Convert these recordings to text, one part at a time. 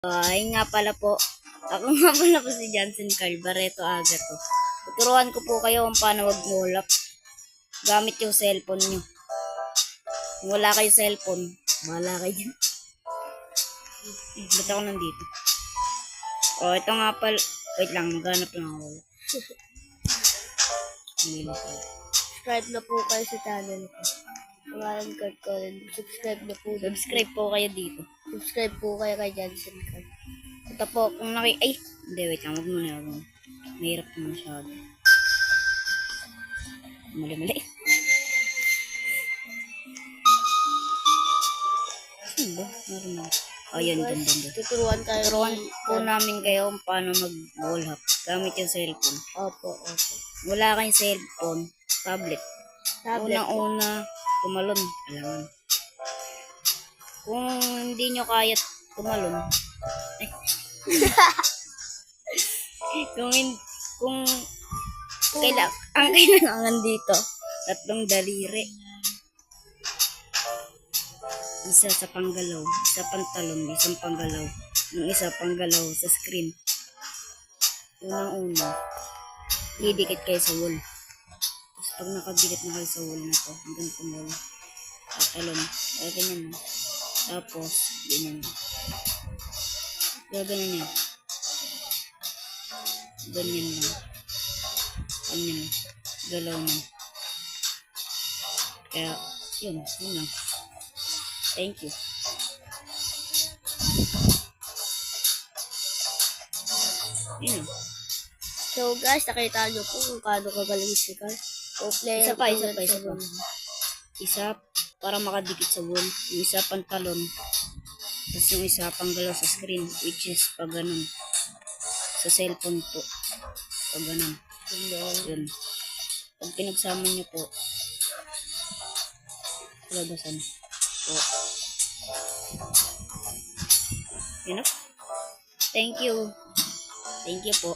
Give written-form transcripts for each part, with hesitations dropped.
Ay nga pala po. Ako nga pala po si Johnson Carl Barreto Agato. Tuturuan ko po kayo kung paano mag-roll up gamit yung cellphone nyo. Kung wala kayo cellphone, bahala kayo dyan. Ba't ako nandito? O, ito nga pala. Wait lang, maghanap lang ako. Subscribe na po kayo sa channel ko. Pangalan card ko rin. Subscribe na po. Subscribe po kayo dito. Subscribe po kayo kay Johnson Card. Ito po, kung ay, hindi, wait lang, wag muna. Mahirap na masyado. Mali. Saan ba? Meron na. Oh, yun. Tuturuan Tuturuan po namin kayo kung paano mag-wall hop gamit yung cellphone. Opo. Wala kayong cellphone, tablet. Unang-una, tumalon. Kailangan. Kung hindi nyo kaya tumalon, kung ang kailangan dito, 3 daliri. Isa sa panggalaw, isa pantalon, isang panggalaw, yung isa panggalaw sa screen. Unang-una, didikit kayo sa wall. Tapos pag nakadikit na kayo sa wall na to, hanggang tumulong. Tatalon, kaya ganyan na. Tapos, ganyan na. Kaya ganyan na. Ganyan na. Ganyan na. Galaw na. Kaya, yun lang. Thank you. Yun. So guys, nakita nyo po kung paano kagaling si Carl. Isa pa. Isa para makadikit sa wall. Yung isa pantalon. Tapos yung isa panggalaw sa screen. Which is pag ganun. Sa cellphone po. Pag ganun. Yun. Pag pinagsama nyo po. Labasan po. Yun o. Thank you. Thank you po.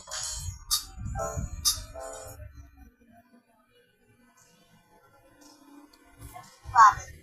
Bakit?